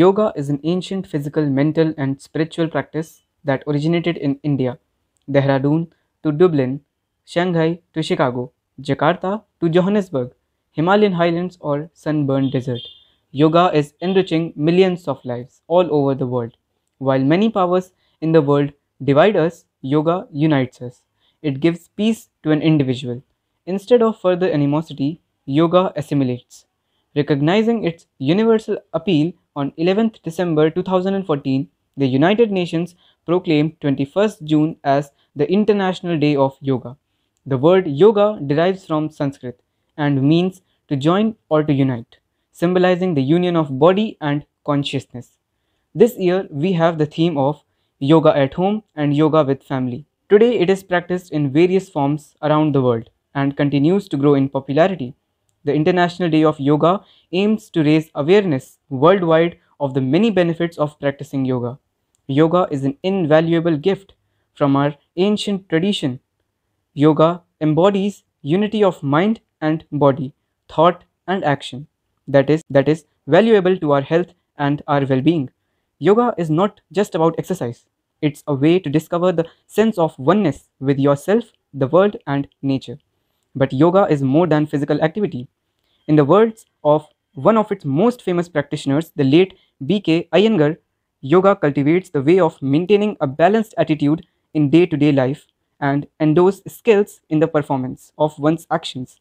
Yoga is an ancient physical, mental, and spiritual practice that originated in India, Dehradun to Dublin, Shanghai to Chicago, Jakarta to Johannesburg, Himalayan highlands or sunburned desert. Yoga is enriching millions of lives all over the world. While many powers in the world divide us, yoga unites us. It gives peace to an individual. Instead of further animosity, yoga assimilates. Recognizing its universal appeal, on 11th December 2014, the United Nations proclaimed 21st June as the International Day of Yoga. The word yoga derives from Sanskrit and means to join or to unite, symbolizing the union of body and consciousness. This year, we have the theme of Yoga at Home and Yoga with Family. Today, it is practiced in various forms around the world and continues to grow in popularity. The International Day of Yoga aims to raise awareness worldwide of the many benefits of practicing yoga. Yoga is an invaluable gift from our ancient tradition. Yoga embodies unity of mind and body, thought and action that is valuable to our health and our well-being. Yoga is not just about exercise. It's a way to discover the sense of oneness with yourself, the world and nature. But yoga is more than physical activity. In the words of one of its most famous practitioners, the late B.K. Iyengar, yoga cultivates the way of maintaining a balanced attitude in day-to-day life and endows skills in the performance of one's actions.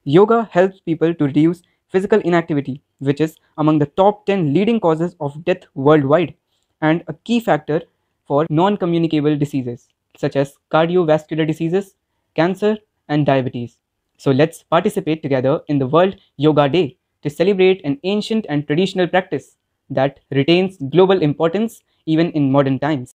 Yoga helps people to reduce physical inactivity, which is among the top 10 leading causes of death worldwide and a key factor for non-communicable diseases such as cardiovascular diseases, cancer, and diabetes. So let's participate together in the World Yoga Day to celebrate an ancient and traditional practice that retains global importance even in modern times.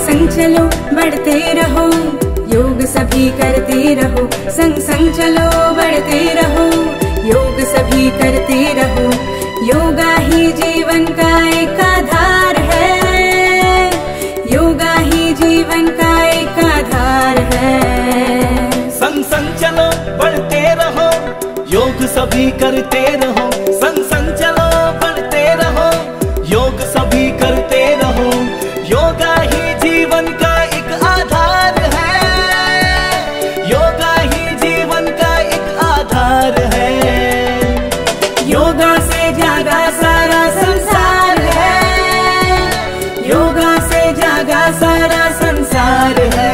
संग चलो बढ़ते रहो, योग सभी करते रहो। संग संग चलो बढ़ते रहो, योग सभी करते रहो। योगा ही जीवन का एक आधार है, योगा ही जीवन का एक आधार है। संग संग चलो बढ़ते रहो, योग सभी करते रहो। संग संग चलो बढ़ते रहो, योग सभी करते रहो। योगा ही जीवन का एक आधार है, योगा ही जीवन का एक आधार है। योगा से जागा सारा संसार है, योगा से जागा सारा संसार है।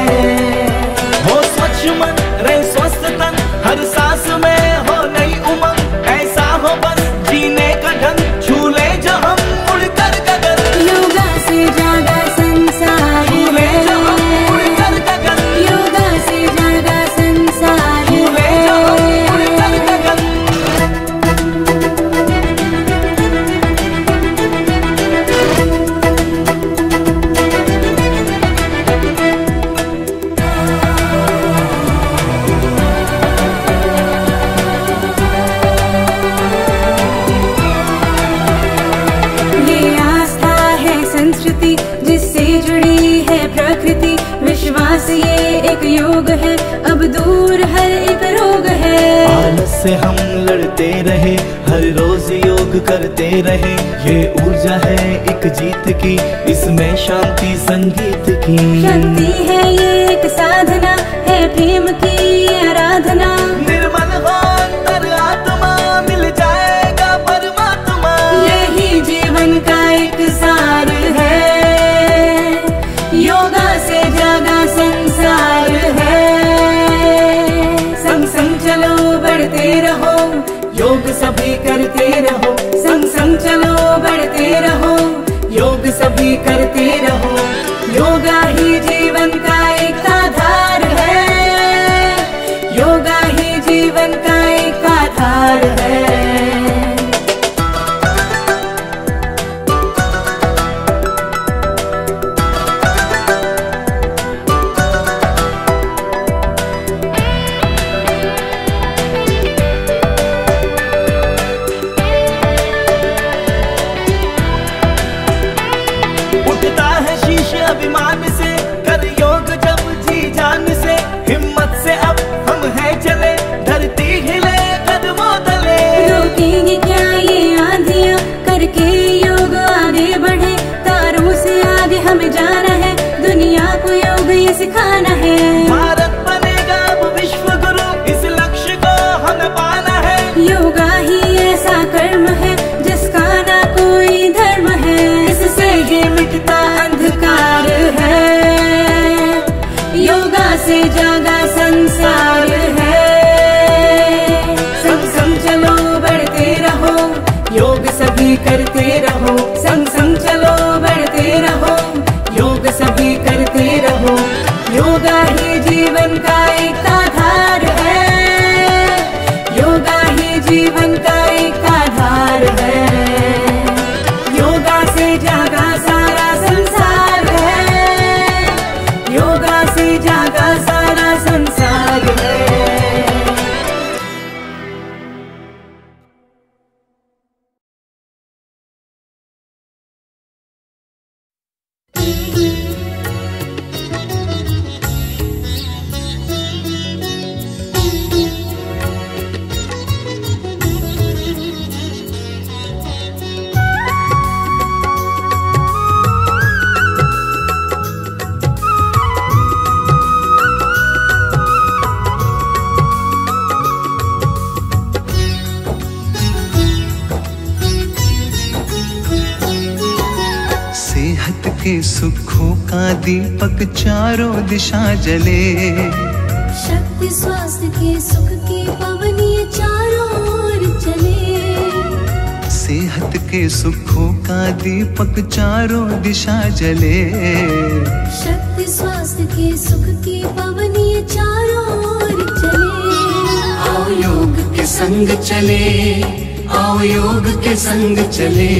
हो स्वच्छ मन रहे स्वस्थ तन, हर सांस में हो नई उमंग। ऐसा हो बस जीने का ढंग, झूले जो हम उड़कर गगन। योगा से जागा संसार झूले जो हम उड़कर गगन, योगा से जागा संसार झूले जो हम उड़कर गगन। ये आस्था है संस्कृति जिससे जुड़ी है प्रकृति। विश्वास ये एक योग है, अब दूर हर एक रोग है। आलस से हम लड़ते रहे, हर रोज योग करते रहे। ये ऊर्जा है एक जीत की, इसमें शांति संगीत की। शक्ति है ये एक साधना, है प्रेम की आराधना। निर्मल हो अंतर आत्मा, मिल जाएगा परमात्मा। यही जीवन का एक सार है, योगा से जागा संसार है। संग संग चलो बढ़ते रहो, योग सभी करते रहो। संग संग चलो बढ़ते रहो, योग सभी करते रहो। योगा ही जीवन का एक आधार है, योगा ही जीवन का एक आधार है। सिखाना है। भारत बनेगा अब विश्व गुरु, इस लक्ष्य को हमें पाना है। योगा ही ऐसा कर्म है जिसका ना कोई धर्म है, इससे ये मिटता अंधकार है, योगा से जागा संसार है। संग संग चलो बढ़ते रहो, योग सभी करते रहो। संग संग चलो बढ़ते रहो, योग सभी करते रहो। योगा ही जीवन का एक आधार है, योगा ही जीवन का एक आधार है। योगा से जागा सारा संसार है, योगा से जागा सारा संसार है। सेहत के सुखों का दीपक चारों दिशा जले, शक्ति स्वास्थ्य के सुख की पवनी चारों ओर चले। सेहत के सुखों का दीपक चारों दिशा जले, शक्ति स्वास्थ्य के सुख की पवनी चारों ओर चले। आओ योग के संग चले, आओ योग के संग चले,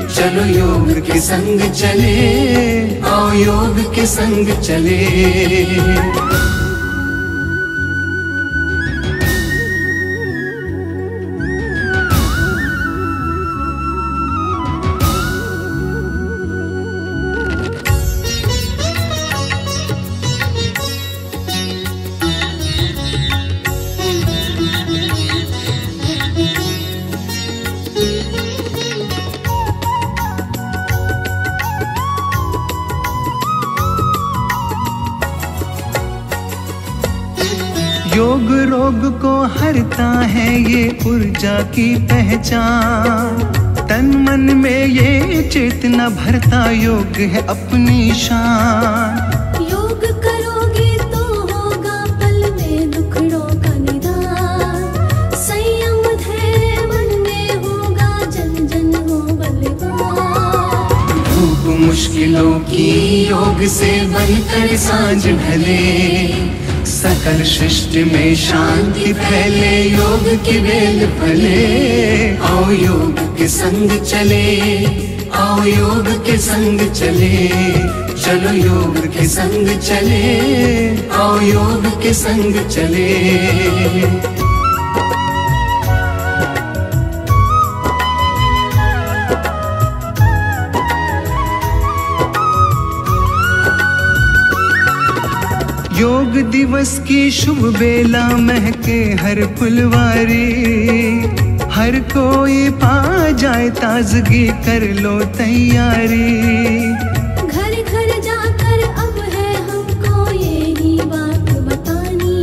चलो योग के संग चले, आओ योग के संग चले। योग रोग को हरता है ये ऊर्जा की पहचान, तन मन में ये चेतना भरता योग है अपनी शान। योग करोगे तो होगा पल में दुखड़ों का निदान, संयम धैर्य मन में होगा जन जन हो बलवान। धूप मुश्किलों की योग से बनकर सांझ ढले, सकल सृष्टि में शांति फैले, योग की बेल फले। आओ योग के संग चले, आओ योग के संग चले, चलो योग के संग चले, आओ योग के संग चले। योग दिवस की शुभ बेला महके हर फुलवारी, हर कोई पा जाए ताजगी कर लो तैयारी। घर घर जाकर अब है हमको यही बात बतानी,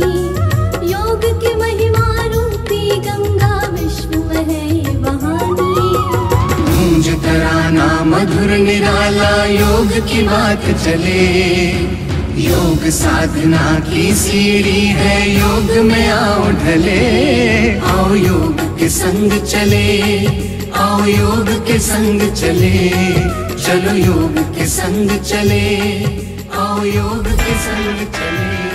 योग की महिमा रूपी गंगा विश्व में है ये बहानी। गूंज तराना मधुर निराला योग की बात चले, योग साधना की सीढ़ी है, योग में आओ ढले। आओ योग के संग चले, आओ योग के संग चले, चलो योग के संग चले, आओ योग के संग चले।